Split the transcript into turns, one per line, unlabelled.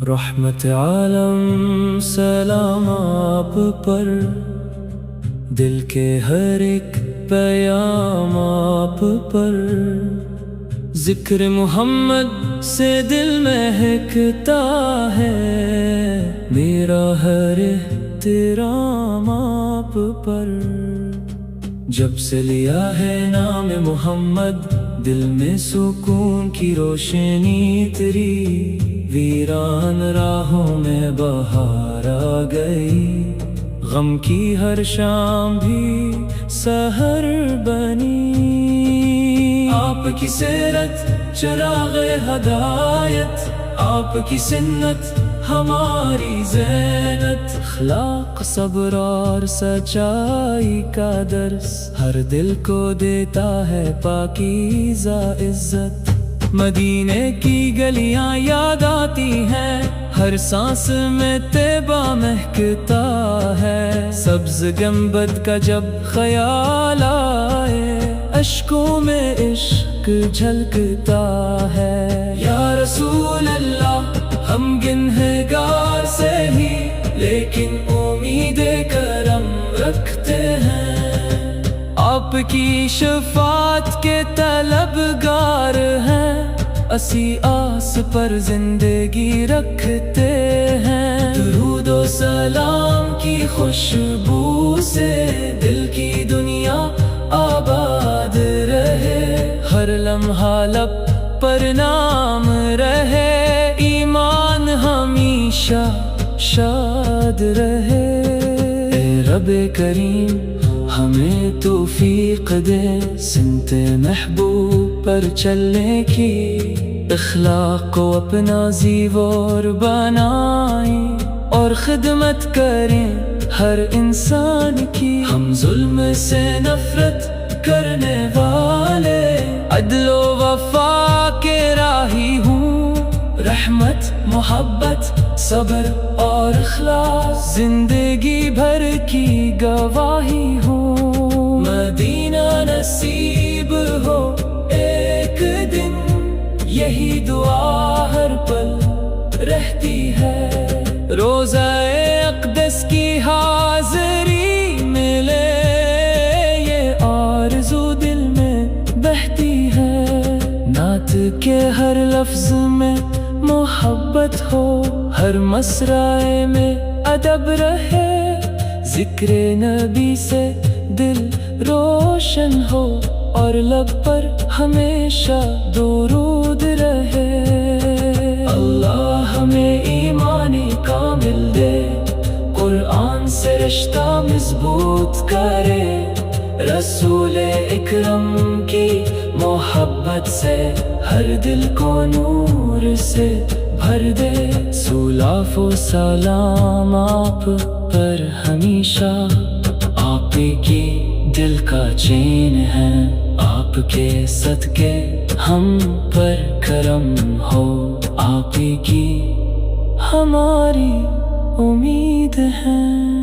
رحمت عالم سلام آپ پر، دل کے ہر ایک پیام آپ پر، ذکر محمد سے دل مہکتا ہے، میرا ہر احترام آپ پر۔ جب سے لیا ہے نام محمد، دل میں سکون کی روشنی تیری، ویران راہوں میں بہار آ گئی، غم کی ہر شام بھی سحر بنی۔ آپ کی سیرت چراغ ہدایت، آپ کی سنت ہماری زینت، اخلاق صبر اور سچائی کا درس، ہر دل کو دیتا ہے پاکیزہ عزت۔ مدینے کی گلیاں یاد آتی ہیں، ہر سانس میں طیبہ مہکتا ہے، سبز گنبد کا جب خیال آئے، اشکوں میں عشق جھلکتا ہے۔ یا رسول اللہ ہم گنہگار سے ہی، لیکن امید کرم رکھتے ہیں، آپ کی شفاعت کے طلبگار ہیں، اسی آس پر زندگی رکھتے ہیں۔ درود و سلام کی خوشبو سے دل کی دنیا آباد رہے، ہر لمحہ لب پر نام رہے، ایمان ہمیشہ شاد رہے۔ اے رب کریم ہمیں توفیق دے، سمت محبوب پر چلنے کی، اخلاق کو اپنا زیور بنائیں اور خدمت کریں ہر انسان کی۔ ہم ظلم سے نفرت کرنے والے، عدل و وفا کے راہی ہوں، رحمت محبت صبر اور اخلاص زندگی بھر کی گواہی ہوں۔ مدینہ نصیب ہو ایک دن، یہی دعا ہر پل رہتی ہے، روزہ اقدس کی حاضری ملے، یہ آرزو دل میں بہتی ہے، نعت کے ہر لفظ میں محبت ہو، ہر مصرعے میں ادب رہے، ذکر نبی سے دل روشن ہو، اور لب پر ہمیشہ درود رہے۔ اللہ ہمیں ایمانی کامل دے، قرآن سے رشتہ مضبوط کرے، رسول اکرم کی محبت سے ہر دل کو نور سے بھر دے۔ سلاف و سلام آپ پر ہمیشہ، آپ کی دل کا چین ہے، آپ کے صدقے ہم پر کرم ہو، آپ کی ہماری امید ہے۔